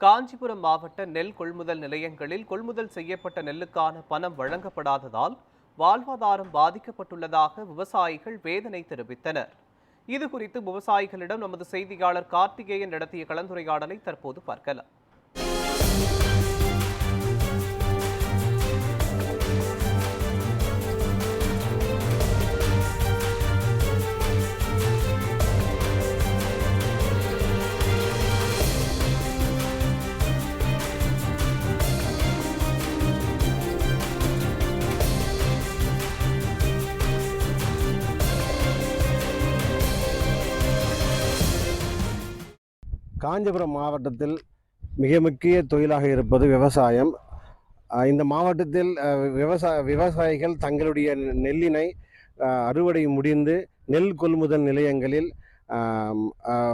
காஞ்சிபுரம் மாவட்ட நெல் கொள்முதல் நிலையங்களில் கொள்முதல் செய்யப்பட்ட நெல்லுக்கான பணம் வழங்கப்படாததால் வாழ்வாதாரம் பாதிக்கப்பட்டுள்ளதாக விவசாயிகள் வேதனை தெரிவித்தனர். இதுகுறித்து விவசாயிகளிடம் நமது செய்தியாளர் கார்த்திகேயன் நடத்திய கலந்துரையாடலை தற்போது பார்க்கலாம். காஞ்சிபுரம் மாவட்டத்தில் மிக முக்கிய தொழிலாக இருப்பது விவசாயம். இந்த மாவட்டத்தில் விவசாயிகள் தங்களுடைய நெல்லினை அறுவடை முடிந்து நெல் கொள்முதல் நிலையங்களில்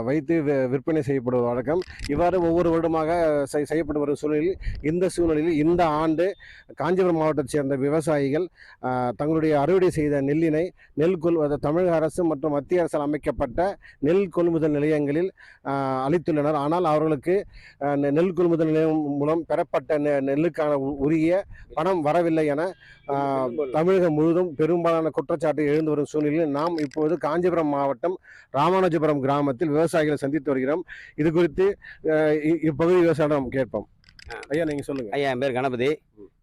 வைத்து விற்பனை செய்யப்படுவது வழக்கம். இவ்வாறு ஒவ்வொரு வருடமாக செய்யப்பட்டு வரும் சூழ்நிலையில் இந்த ஆண்டு காஞ்சிபுரம் மாவட்டத்தை சேர்ந்த விவசாயிகள் தங்களுடைய அறுவடை செய்த நெல்லினை தமிழக அரசு மற்றும் மத்திய அரசால் அமைக்கப்பட்ட நெல் கொள்முதல் நிலையங்களில் அளித்துள்ளனர். ஆனால் அவர்களுக்கு நெல் கொள்முதல் நிலையம் மூலம் பெறப்பட்ட நெல்லுக்கான உரிய பணம் வரவில்லை என தமிழகம் முழுவதும் பெரும்பாலான குற்றச்சாட்டு எழுந்து வரும் சூழ்நிலையில் நாம் இப்போது காஞ்சிபுரம் மாவட்டம் ராமானுஜபுரம் கிராமத்தில் விவசாயிகளை சந்தித்து வருகிறோம். இது குறித்து இப்பகுதி விவசாயிடம் கேட்போம். ஐயா, நீங்கள் சொல்லுங்கள். ஐயா, என் பேர் கணபதி.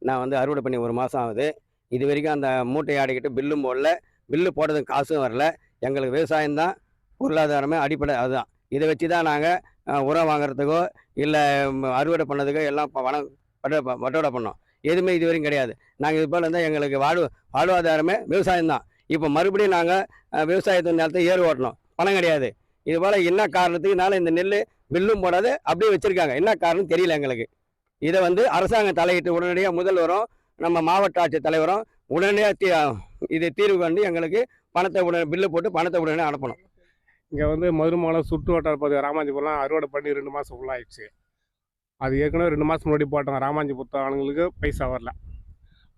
நான் அறுவடை பண்ணி 1 மாதம் ஆகுது. இது வரைக்கும் அந்த மூட்டை ஆடிக்கிட்டு பில்லும் போடல, பில்லு போடுறதுக்கு காசும் வரல. எங்களுக்கு விவசாயம்தான் பொருளாதாரமே அடிப்படை. அதுதான். இதை வச்சு தான் நாங்கள் உரம் வாங்குறதுக்கோ இல்லை அறுவடை பண்ணதுக்கோ எல்லாம் வட்டோட பண்ணோம். எதுவுமே இது வரைக்கும் கிடையாது. நாங்கள் இது போல் இருந்தால் எங்களுக்கு வாழ்வாதாரமே விவசாயம்தான். இப்போ மறுபடியும் நாங்கள் விவசாயத்து நேரத்தை ஏறு ஓட்டணும், பணம் கிடையாது. இது போல் என்ன காரணத்துக்குனால இந்த நெல் பில்லும் போடாது அப்படியே வச்சுருக்காங்க. என்ன காரணம் தெரியல எங்களுக்கு. இதை அரசாங்கம் தலையிட்டு உடனடியாக முதல்வரும் நம்ம மாவட்ட ஆட்சித் தலைவரும் உடனடியாக இதை தீர்வு கண்டு எங்களுக்கு பணத்தை பில்லு போட்டு பணத்தை உடனே அனுப்பணும். இங்கே மதுரமலை சுற்று வட்டார பகுதி ராமாஞ்சிபுரம் அறுவடை பண்ணி 2 மாதம் ஃபுல்லாகிடுச்சு. அது ஏற்கனவே 2 மாதம் முன்னாடி போட்டோம். ராமாஞ்சிபுரத்து ஆளுங்களுக்கு பைசா வரல.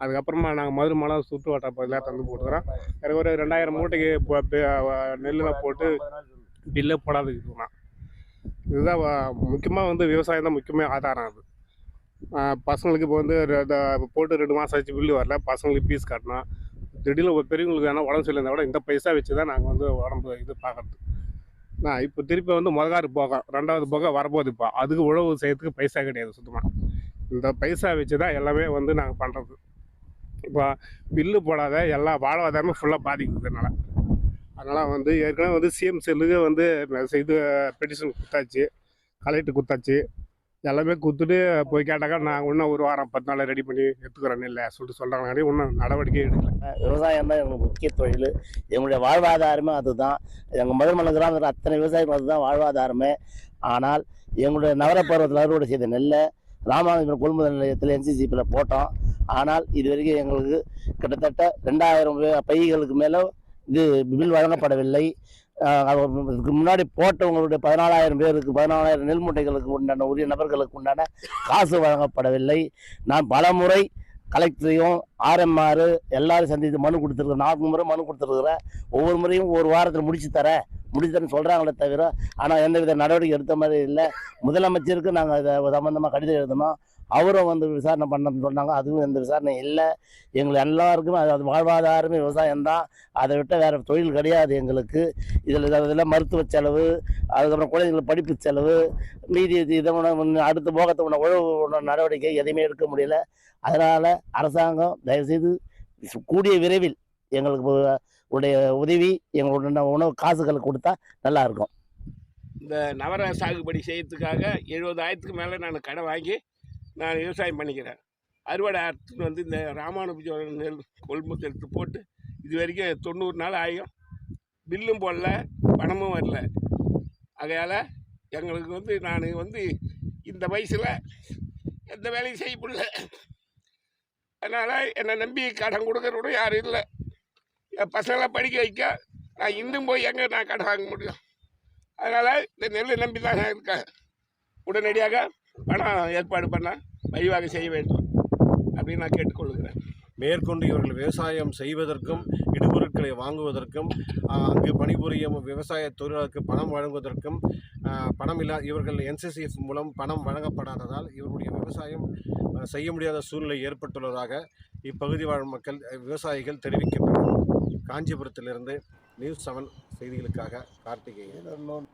அதுக்கப்புறமா நாங்கள் மதுரமலை சுற்று வட்டார பகுதியில் தந்து போட்டுக்கிறோம். எனக்கு ஒரு 2000 மூட்டைக்கு நெல்லில் போட்டு பில்லே போடாதுக்குண்ணா. இதுதான் முக்கியமாக விவசாயம் தான் முக்கியமாக ஆதாரம். அது பசங்களுக்கு இப்போ போட்டு 2 மாதம் ஆச்சு, பில்லு வரல. பசங்களுக்கு ஃபீஸ் கட்டணும். திடீர்னு பெரியவங்களுக்கு வேணால் உடம்பு சரியில்லை கூட இந்த பைசா வச்சு தான் நாங்கள் உடம்பு இது பார்க்குறது. நான் இப்போ திருப்பி முதகாறு போக 2வது போக வரப்போகுது. இப்போ அதுக்கு உழவு செய்யறதுக்கு பைசா கிடையாது சுத்தமாக. இந்த பைசா வச்சு தான் எல்லாமே நாங்கள் பண்ணுறது. இப்போ பில்லு போடாத எல்லா வாழ்வாதாரமே ஃபுல்லாக பாதிக்குதுனால. அதனால் ஏற்கனவே சிஎம் செல்லுக்கு இது பெட்டிஷன் கொடுத்தாச்சு, கலெக்டர் கொடுத்தாச்சு. எல்லாமே கொடுத்துட்டு போய் கேட்டாக்கா நாங்கள் இன்னும் 1 வாரம் 10 நாள் ரெடி பண்ணி எடுத்துக்கிறோன்னு இல்லை சொல்கிறாங்க. இன்னும் நடவடிக்கை எடுக்கல. விவசாயம் தான் எங்களுக்கு முக்கிய தொழில். எங்களுடைய வாழ்வாதாரமே அதுதான். எங்கள் மதுரமலை கிராமத்தில் அத்தனை விவசாயிகள் அதுதான் வாழ்வாதாரமே. ஆனால் எங்களுடைய நகரப்பருவத்தில் அறுவடை செய்த நெல்லை ராமானுஜபுரம் கொள்முதல் நிலையத்தில் NCCPயில் போட்டோம். ஆனால் இது வரைக்கும் எங்களுக்கு கிட்டத்தட்ட 2000 பைகளுக்கு மேலே இது பில் வழங்கப்படவில்லை. இதுக்கு முன்னாடி போட்டவங்களுடைய 14,000 பேருக்கு 14,000 நெல் மூட்டைகளுக்கு உண்டான உரிய நபர்களுக்கு உண்டான காசு வழங்கப்படவில்லை. நான் பல முறை கலெக்டரையும் RMR எல்லாரும் சந்தித்து மனு கொடுத்துருக்குறேன். 4 முறை மனு கொடுத்துருக்குறேன். ஒவ்வொரு முறையும் 1 வாரத்தில் முடிச்சு தரேன்னு சொல்கிறாங்களே தவிர ஆனால் எந்தவித நடவடிக்கை எடுத்த மாதிரி இல்லை. முதலமைச்சருக்கு நாங்கள் இதை சம்பந்தமாக கடிதம் எழுதணும். அவரும் விசாரணை பண்ணணும்னு சொன்னாங்க. அதுவும் எந்த விசாரணை இல்லை. எங்களுக்கு எல்லாருக்குமே அது வாழ்வாதாரமே விவசாயம்தான். அதை விட்ட வேறு தொழில் கிடையாது எங்களுக்கு. இதில் மருத்துவ செலவு, அதுக்கப்புறம் குழந்தைங்களுக்கு படிப்பு செலவு, மீதி இதை அடுத்த போகத்தை உழவு நடவடிக்கை எதையுமே எடுக்க முடியல. அதனால் அரசாங்கம் தயவுசெய்து கூடிய விரைவில் எங்களுக்கு உடைய உதவி எங்களுடைய உணவு காசுகள் கொடுத்தா நல்லாயிருக்கும். இந்த நவர சாகுபடி செய்யறதுக்காக 70,000க்கு மேலே நான் கடை வாங்கி நான் விவசாயம் பண்ணிக்கிறேன். அறுவடை அறுத்துட்டு இந்த ராமானுஜபுரம் நெல் கொள்முதல் எடுத்து போட்டு இது வரைக்கும் 90 நாள் ஆகியும் பில்லும் போடல, பணமும் வரல. ஆகையால் எங்களுக்கு நான் இந்த வயசில் எந்த வேலையும் செய்ய முடியல. அதனால் என்னை நம்பி கடன் கொடுக்கறோட யாரும் இல்லை. என் பசங்களை படிக்க வைக்க நான் இன்னும் போய் எங்கே நான் கடன் வாங்க முடியும்? அதனால் இந்த நெல்லை நம்பி தான் நான் இருக்கேன். உடனடியாக பணம் ஏற்பாடு பண்ண வழிவாக செய்ய வேண்டும் அப்படின்னு நான் கேட்டுக்கொள்கிறேன். மேற்கொண்டு இவர்கள் விவசாயம் செய்வதற்கும் இடுபொருட்களை வாங்குவதற்கும் அங்கு பணிபுரியும் விவசாய தொழிலாளருக்கு பணம் வழங்குவதற்கும் இவர்கள் NCCF மூலம் பணம் வழங்கப்படாததால் இவருடைய விவசாயம் செய்ய முடியாத சூழ்நிலை ஏற்பட்டுள்ளதாக இப்பகுதி வாழ் மக்கள் விவசாயிகள் தெரிவிக்கின்றனர். காஞ்சிபுரத்திலிருந்து நியூஸ் 7 செய்திகளுக்காக கார்த்திகேயன்.